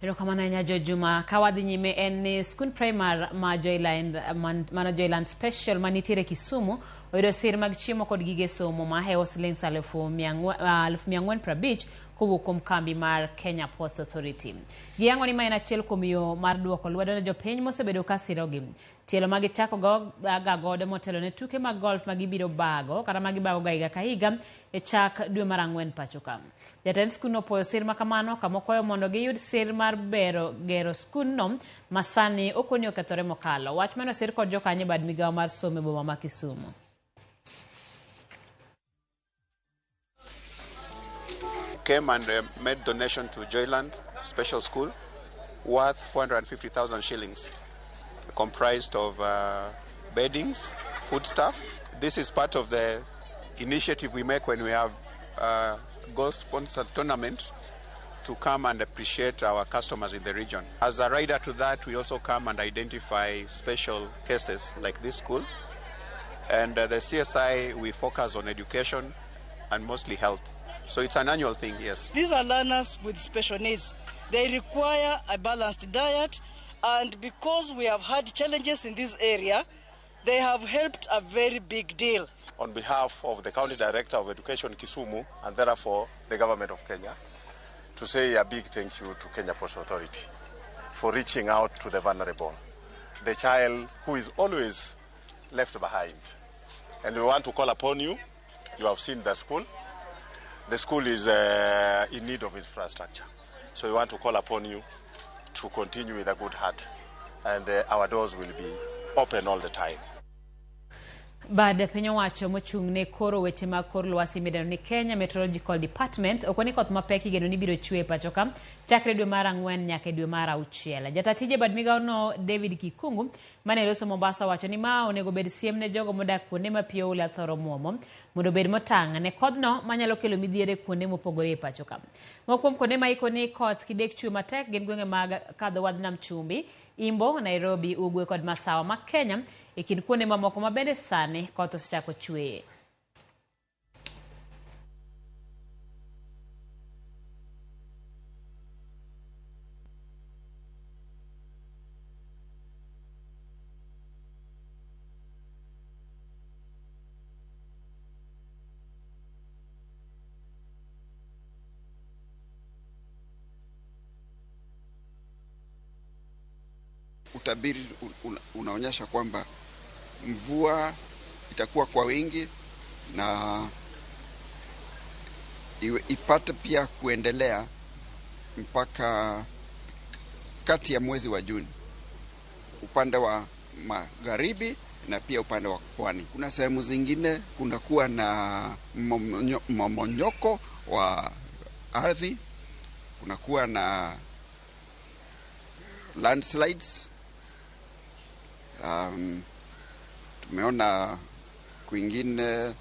Erokamano ahinya George Juma. Kawadhi nyime en ni skund primar ma Joyland Special manitiere Kisumu oyudo sir mag chiemo kod gige somo ma hewo silings 450 kowuok kuom kambi mar Kenya Post Authority. Giyango ni ma en achiel kuom yo mar duoko lwedo ne jopiny mosebedo ka sirogi. Tielo ma gichako godo motelo ne tuke mag golf ma gibiro bago kata ma gibago ga higa ka higa e chak dwe mar Ang'wen pacho ka. Jatend skund opoyo sir ma kamano kamokoyo mondo giyud sir mar gero skund no masani okoni okethore mokalo. Wach mano sir kod jokanye bad migawo mar somo e boma ma Kisumu. Came and made donation to Joyland Special School worth 450,000 shillings, comprised of beddings, foodstuff. This is part of the initiative we make when we have golf-sponsored tournament to come and appreciate our customers in the region. As a rider to that, we also come and identify special cases like this school. And the CSI, we focus on education and mostly health. So it's an annual thing, yes. These are learners with special needs. They require a balanced diet, and because we have had challenges in this area, they have helped a very big deal. On behalf of the County Director of Education Kisumu, and therefore the Government of Kenya, to say a big thank you to Kenya Post Authority for reaching out to the vulnerable, the child who is always left behind. And we want to call upon you. You have seen the school. The school is in need of infrastructure. So we want to call upon you to continue with a good heart. And our doors will be open all the time. Baada piny owacho mochung' ne koro weche mag kor lwasi midendo ni Kenya Meteorological Department okoni koth mapek igeno ni biro chwe pacho ka chakre dwe mar 4 nyaka dwe mar 6. Jatatije bad migaono David Kikungu mane loso Mombasa wacho ni ma onego bed siem ne jogo modak kuonde ma pio ula thoro muomo mondo bed motang' ne kodno manyalo kelo midhiere kuonde mopogore pacho ka. Mokwom kuonde ma ikoni koth kidek chwe matek gin gwenge mag kadho wadh nam chumbi, Imbo, Nairobi, Ugwe kod Masawa ma Kenya e kind kuonde mamoko ma bende sani koth osechako chweye. Utabiri unaonyesha kwamba mvua itakuwa kwa wingi na ipate pia kuendelea mpaka kati ya mwezi wa Juni upande wa magharibi na pia upande wa pwani. Kuna sehemu zingine kunakuwa na mmomonyoko wa ardhi, kunakuwa na landslides. Tumeona kwingine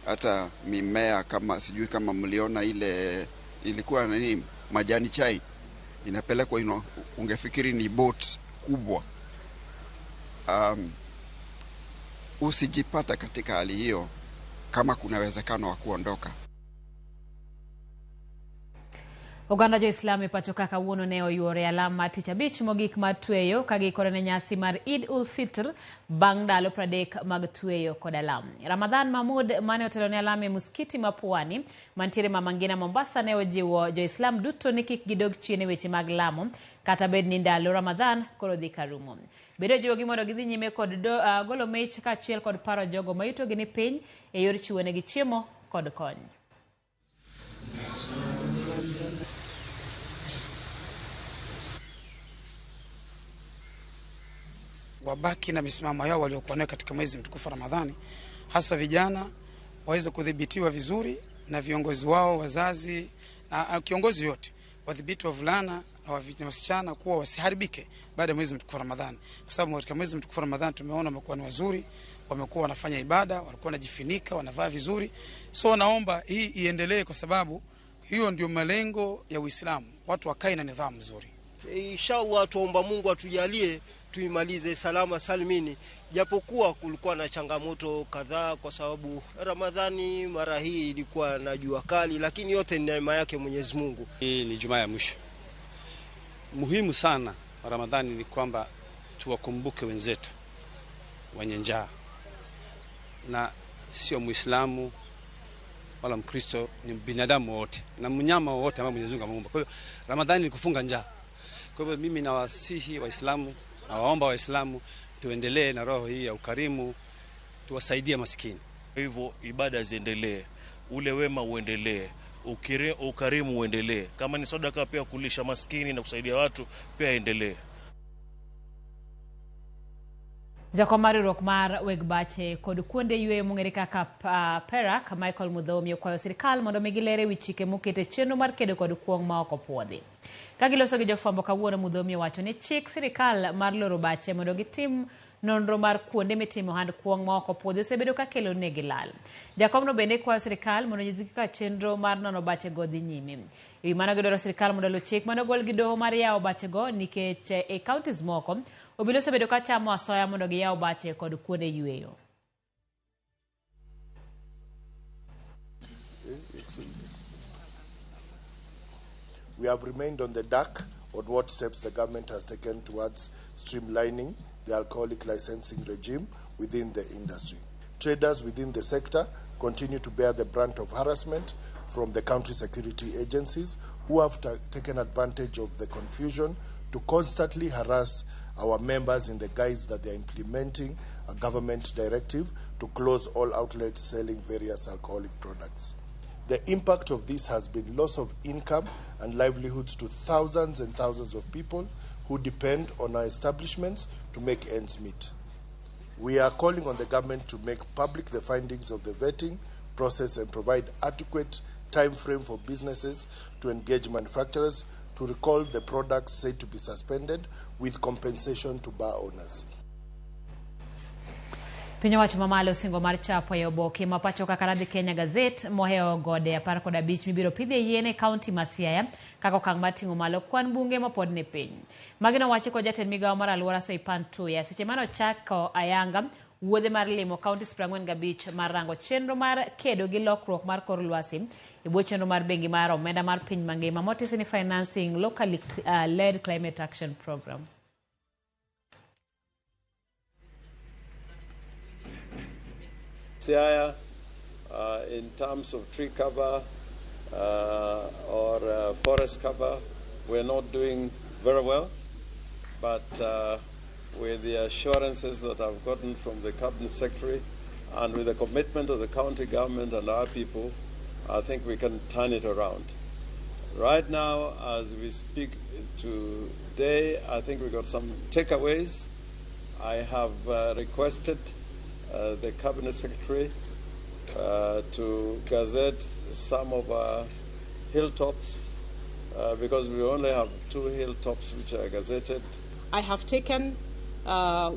hata mimea kama sijui kama mliona ile ilikuwa nini majani chai inapelekwa ungefikiri ni boat kubwa. Usijipata katika hali hiyo kama kuna uwezekano wa kuondoka. Oganda jo Islam pacho kaka wuono ne oyuore alama tich abich mogik mar tweyo kagikore ne nyasi mar Eid ul Fitr bang' ndalo 30 mag tweyo kod alam. Ramadhan Mahmud mane otelo ne alama e muskiti ma Pwani mantiere Mama Ngina Mombasa ne ojiwo jo Islam duto ni kik gidog chien e weche mag lamo kata bed ni ndalo Ramadhan koro dhi karumo. Bedo jiwogi mondo gidhi nyime kod golo mich kaachiel kod paro jogo ma yutogi ni piny e yor chiwo negi chiemo kod kony. Wabaki na misimamo yao waliokuwa nayo katika mwezi mtukufu Ramadhani, hasa vijana waweze kudhibitiwa vizuri na viongozi wao, wazazi na kiongozi yote wadhibiti wavulana na wasichana kuwa wasiharibike baada ya mwezi mtukufu Ramadhani, kwa sababu katika mwezi mtukufu Ramadhani tumeona wamekuwa ni wazuri, wamekuwa wanafanya ibada, walikuwa wanajifunika, wanavaa vizuri. So naomba hii iendelee kwa sababu hiyo ndio malengo ya Uislamu, watu wakae na nidhamu nzuri. Inshallah tuomba Mungu atujalie tuimalize salama salimini, japokuwa kulikuwa na changamoto kadhaa kwa sababu Ramadhani mara hii ilikuwa na jua kali, lakini yote ni neema yake Mwenyezi Mungu. Hii ni Jumaa ya mwisho. Muhimu sana wa Ramadhani ni kwamba tuwakumbuke wenzetu wenye njaa, na sio Muislamu wala Mkristo, ni binadamu wote na mnyama wote ambao Mwenyezi Mungu ameumba. Kwa hiyo Ramadhani ni kufunga njaa. Kwa hivyo mimi nawasihi Waislamu na waomba Waislamu tuendelee na roho hii ya ukarimu, tuwasaidie maskini. Kwa hivyo ibada ziendelee, ule wema uendelee, ukarimu uendelee. Kama ni sadaka pia kulisha maskini na kusaidia watu pia endelee. Jakomari Rokmar Wegbache kod kuonde yue mung'ere kaka Perak Michael Mudhomi okwayo sirkal mondo migilere wi chike mokete chenro mar kedo kod kuong' ma ok opuodhi. Kagiloso gi jofwambo kawuono, Mudhomi wacho ni chik sirkal mar loro bache mondo gitim nonro mar kuonde mitimo hand kuong' ma ok opuodhi osebedo ka kelo negi lal. Jakomno bende kwayo sirkal mondo nyisi kaka chenro mar nono bache go dhi nyime. Ewi mano gidwaro sirkal mondo luw chik mano gol gi doho mar yawo bache go nikech e counties moko obila osebedo ka chamo asoya mondo giyaw bache kod kuonde yueyo. We have remained on the dark on what steps the government has taken towards streamlining the alcoholic licensing regime within the industry. Traders within the sector continue to bear the brunt of harassment from the country security agencies who have taken advantage of the confusion to constantly harass our members in the guise that they are implementing a government directive to close all outlets selling various alcoholic products. The impact of this has been loss of income and livelihoods to thousands and thousands of people who depend on our establishments to make ends meet. We are calling on the government to make public the findings of the vetting process and provide adequate time frame for businesses to engage manufacturers to recall the products said to be suspended with compensation to bar owners. Pinyo wacho mamalo singo mar chapo ya oboke mapacho kakaradi Kenya Gazette moheo gode apar kod abich mibiro pidhe yiene county ma Siaya kako kang matingo malo kwan bunge mapod ne piny. Magino wacho ko jatend migawo mar alwora Soipan Tuya seche mano chako ayanga wuodhe mar limo county 45 mar rango chenro mar kedo gi lokruok mar kor lwasi ibo chenro mar bengi mar omenda mar piny mangima motisi ni financing locally led climate action program. Siaya, in terms of tree cover or forest cover, we're not doing very well, but with the assurances that I've gotten from the Cabinet Secretary and with the commitment of the county government and our people, I think we can turn it around. Right now, as we speak today, I think we got some takeaways. I have requested the Cabinet Secretary to gazette some of our hilltops because we only have 2 hilltops which are gazetted. I have taken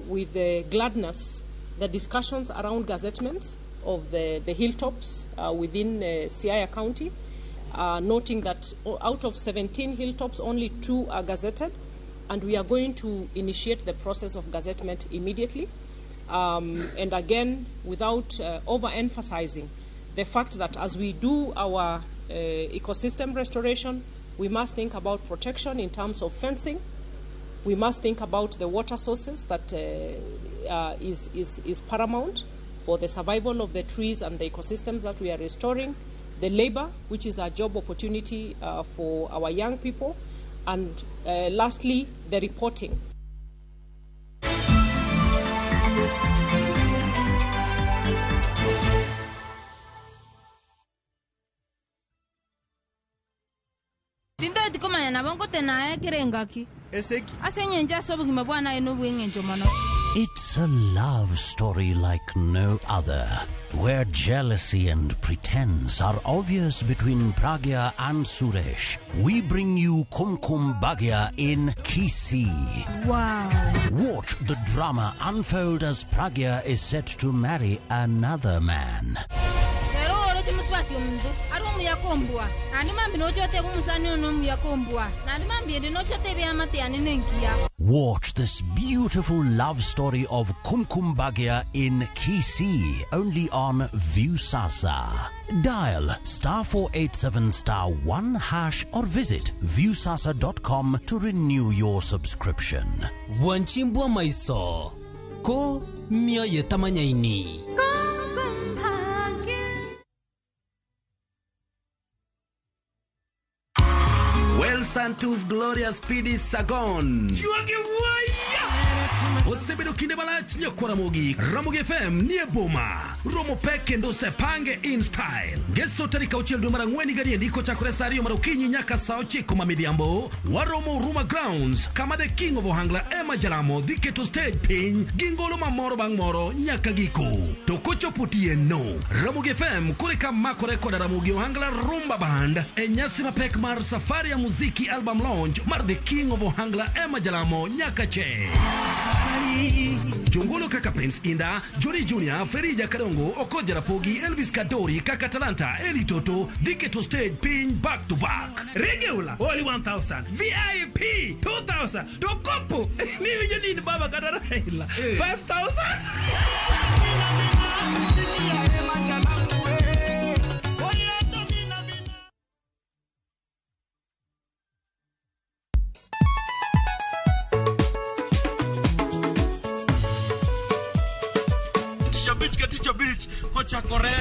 with gladness the discussions around gazettement of the hilltops within Siaya County, noting that out of 17 hilltops, only 2 are gazetted, and we are going to initiate the process of gazettement immediately. And again, without overemphasizing the fact that as we do our ecosystem restoration, we must think about protection in terms of fencing. We must think about the water sources that is paramount for the survival of the trees and the ecosystems that we are restoring. The labor, which is a job opportunity for our young people. And lastly, the reporting. It's a love story like no other, where jealousy and pretense are obvious between Pragya and Suresh. We bring you Kumkum Bhagya in Kisii. Wow. Watch the drama unfold as Pragya is set to marry another man. Watch this beautiful love story of Kumkum Bhagya in Kisii, only on Viusasa. Dial *487*1# or visit viusasa.com to renew your subscription. Wanchimbwa maiso ko mia yetamanyaini. Well, Santos Glorious PD Sagon. Osebedo kinde balach nyakwa Ramogi. Ramogi FM nie boma. Romo peke ndo sepange in style. Geso tarika ucheldo mara ngweni gari ndiko chakore sario mara ukinyi nyaka sao chiko mamidhiambo. Waromo Ruma Grounds. Kama the king of Ohangla Emma Jalamo dhike to stage piny. Gingolo mamoro bang moro nyaka giko. Tokocho putie no. Ramogi FM kureka mako rekoda Ramogi Ohangla Rumba Band. Enyasi mapek mar safari ya muziki album launch mar the king of Ohangla Emma Jalamo nyaka che. Jongolo kaka Prince Inda, Johnny Junior, Ferija Kadongo, Okoja Rapogi, Elvis Kadori, Kaka Talanta, Eli Toto, Dike to stage pin back to back. Regular, only 1,000. VIP, 2,000. Dokopo, maybe you need Baba Kadaraila. 5,000. Teacher Beach, Hocha Kore,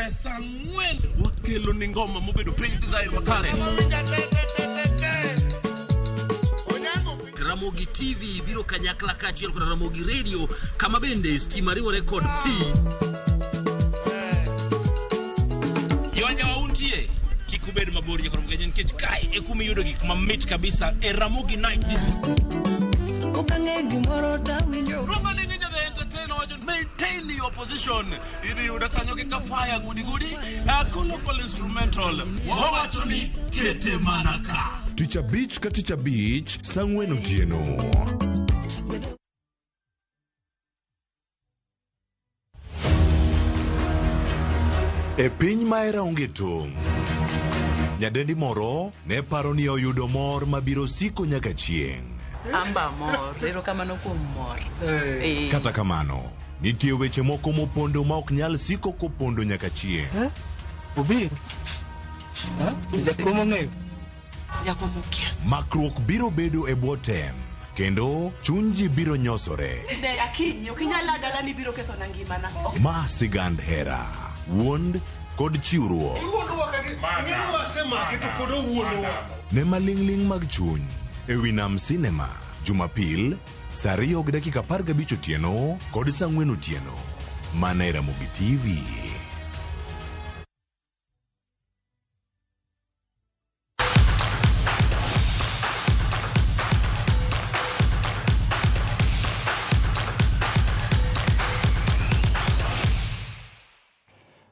Samuel, what kilo Ningoma, Mobedo Pink Design Makare. RamogiTV, Biro Kanyakla Kachi, Ramogi Radio, Kamabende, Stimariwa Record P. Yawanja Untie, Kikubed Mabori from Gajan Kichkai, Ekumi Yodogi, Mamit Kabisa, a Ramogi night. Roman Ninja the entertainer, any opposition idhi yuda kanyo gi kafaya gudi local instrumental wawachoni kete manaka Ticha Beach ka Ticha Beach sang'wen otieno. E piny maera onge tong', nyadendi moro ne paro ni oyudo mor mabiro siko nyaka chieng'. Amba mor, erokamano kuom mor. Kata kamano, nitie weche moko mopondo ma ok nyal siko kopondo nyaka chieng'. Obi. Jakomo ng'eyo. Makruok biro bedo e bwo tem, kendo chuny ji biro nyosore. Ber akinyi, ok inyal dala ni biro ketho na ngimana. Ma sigand hera, wuond kod chiwruok. Ne maling'ling mag chuny e wi Nam Sinema, Jumapil, saa 2:15 otieno kod saa 4 otieno. Mana e Ramogi TV.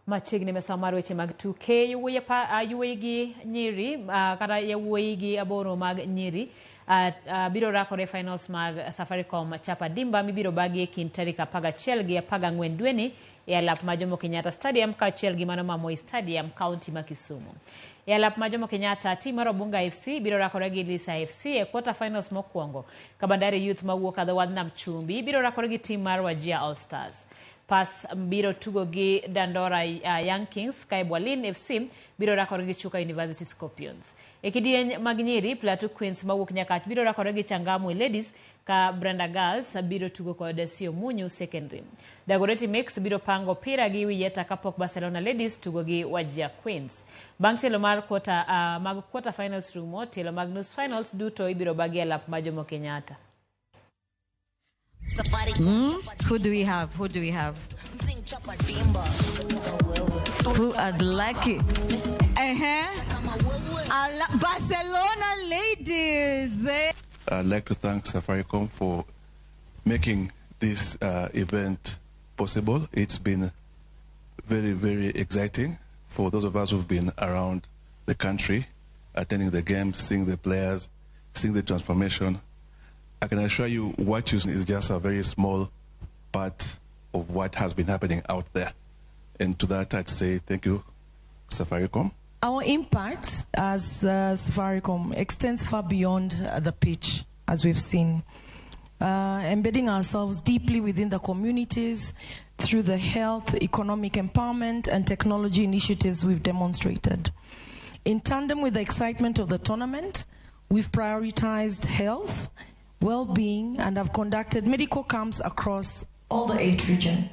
Machiegni mesomar weche mag tuke yuwe gi nyiri kata yawuoyi gi aboro mag nyiri biro rakore finals mag Safaricom chapa dimba mibiro bagi kind tarik 11 gi 14 dweni e alap ma Jomo Kenyatta Stadium kaachiel gi mano Moi Stadium kaunti ma Kisumu. E alap ma Jomo Kenyatta tim mar Obunga FC biro rakore gi Lisa FC e quarter finals mokwongo. Kabandari Youth mawuok adho wadh Nam Chumbi biro rakore gi tim mar Wajir All Stars. Pas biro tugo gi Dandora Young Kings kae Bwalin FC biro rakore gi Chuka University Scorpions. E kidieny mag nyiri Plateau Queens mawuok Nyakach biro rakore gi Changamwe Ladies ka Brenda Girls biro tugo kod Sio Munyu Secondary. Dagoretti Mix biro pango pira gi Wiyeta kapok Barcelona Ladies tugo gi Wajir Queens. Bang' tielo mar mag quarter finals rumo, tielo mag nus finals duto ibiro bagi alap ma Jomo Kenyatta. Who do we have? Who are lucky? Barcelona Ladies. I'd like to thank Safaricom for making this event possible. It's been very, very exciting for those of us who've been around the country, attending the games, seeing the players, seeing the transformation. I can assure you what you see is just a very small part of what has been happening out there. And to that, I'd say thank you, Safaricom. Our impact as Safaricom extends far beyond the pitch, as we've seen. Embedding ourselves deeply within the communities through the health, economic empowerment, and technology initiatives we've demonstrated. In tandem with the excitement of the tournament, we've prioritized health, well-being, and have conducted medical camps across all the 8 regions.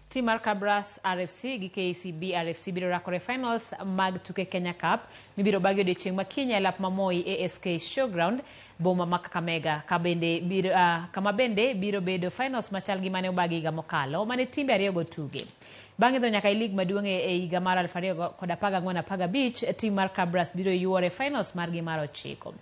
Team mar Cabras RFC gi KCB RFC biro rakore finals mag tuke Kenya Cup mibiro bagi odiochieng' makinya lap mamoi ASK Showground boma ma Kakamega kama bende biro bedo finals machal gi mane obagi higa mokalo mane timbe ariyogo tuge. Bang'e dho nyaka lig maduong' e higa mar 2014-15 team mar Cabras biro yuore finals mar gi mar 9.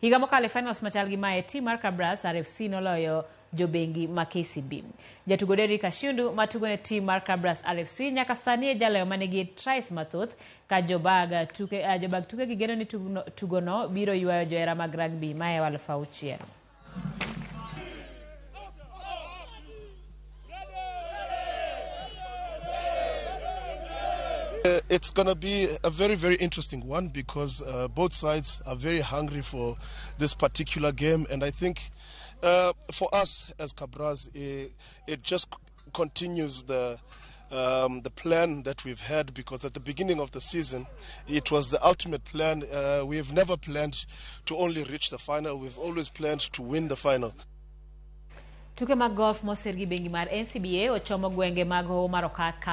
Higa mokalo finals machal gi mae team mar Cabras RFC noloyo jobengi ma KCB. Jatugo Derrick Ashundu matugo ne team mar Cabras RFC nyaka sani e jaloyo manigi tries mathoth ka jobag tuke gi geno ni tugono biro yuayo johera mag rugby mae 2006. It's going to be a very, very interesting one because both sides are very hungry for this particular game. And I think for us as Cabras, it just continues the plan that we've had, because at the beginning of the season, it was the ultimate plan. We have never planned to only reach the final. We've always planned to win the final. Tuke mag golf moser gi bengi mar NCBA ochomo gwenge mag Hoho mar Okak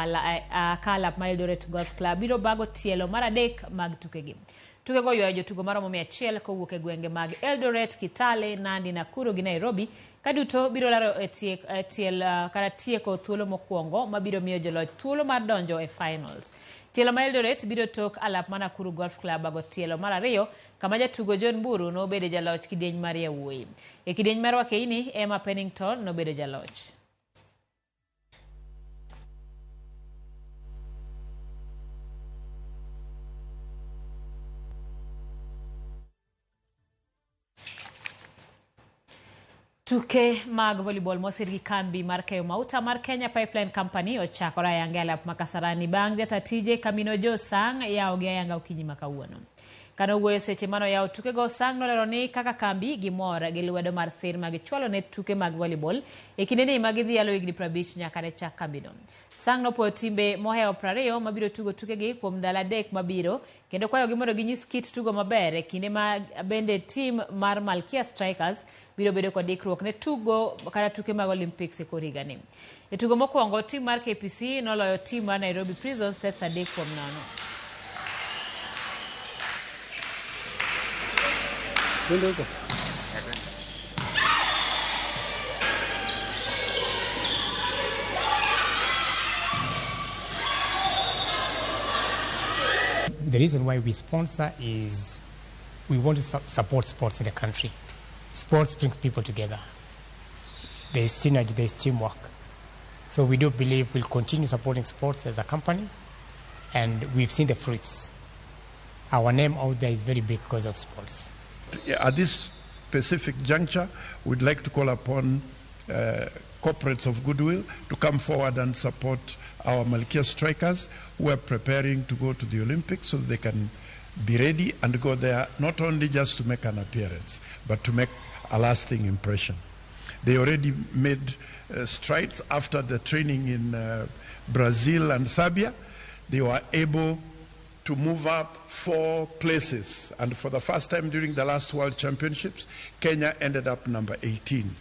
ma Eldoret Golf Club biro bago tielo mar 3 mag tukegi. Tukego ywayo jotugo maromo 100 kowuok e gwenge mag Eldoret, Kitale, Nandi, Nakuru gi Nairobi ka duto biro laro tieko thuolo mokwongo mabiro miyo joloch thuolo mar donjo e finals. Tielo ma Eldoret biro tok alap ma Nakuru Golf Club bago tielo mar 2 kama jatugo John Buru nobedo jaloch kidieny mar yawuoyi. E kidieny mar Wakeini, Emma Pennington nobedo jaloch. Tuke mag volleyball mosir gi kambi mar keyo mauta mar Kenya Pipeline Company ochakore yangela makasarani bang' jatatije Kamino Jo Sang yawo gi ayanga okinyi makawuono. Kano wuoyo seche mano yawo tuke go Sang nolero ni kaka kambi gimor gi lwedo mar sir mag chwalo ne tuke mag volleyball e kinde ni magidhi yalo higni 50 nyaka ne chak kambino. Sang nopuoyo timbe moheo 20 mabiro tugo tuke gi kuom ndalo 3 mabiro kendo kwayo gi mondo ginyis kit tugo maber e kinde ma bende tim mar Malkia Strikers biro bedo kod ikruok ne tugo kata tuke mag Olympics e kor higani. E tugo mokwongo tim mar KPC noloyo tim mar Nairobi Prison sets 3-0. The reason why we sponsor is we want to support sports in the country. Sports brings people together. There is synergy, there is teamwork. So we do believe we'll continue supporting sports as a company, and we've seen the fruits. Our name out there is very big because of sports. At this specific juncture, we'd like to call upon corporates of goodwill to come forward and support our Malkia Strikers who are preparing to go to the Olympics so that they can be ready and go there not only just to make an appearance, but to make a lasting impression. They already made strides after the training in Brazil and Serbia. They were able to move up 4 places, and for the first time during the last World Championships, Kenya ended up number 18.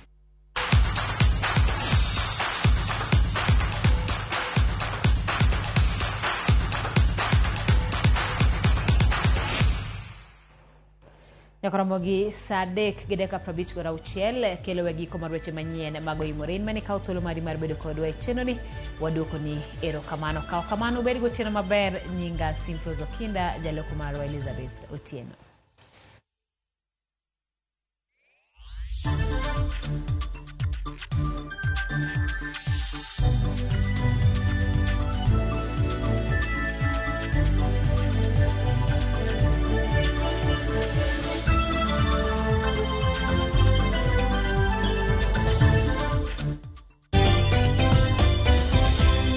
Ramogi Sadek Gedeka Prabich Gora Uchiel kelo wegi komar weche manyien mago imorin mani ka utolo mari mar bedo kodwa e cheno ni waduoko ni ero kamano ka kamano bedi gotieno maber nyinga Simprozo Kinda jaloko marwa Elizabeth Otieno.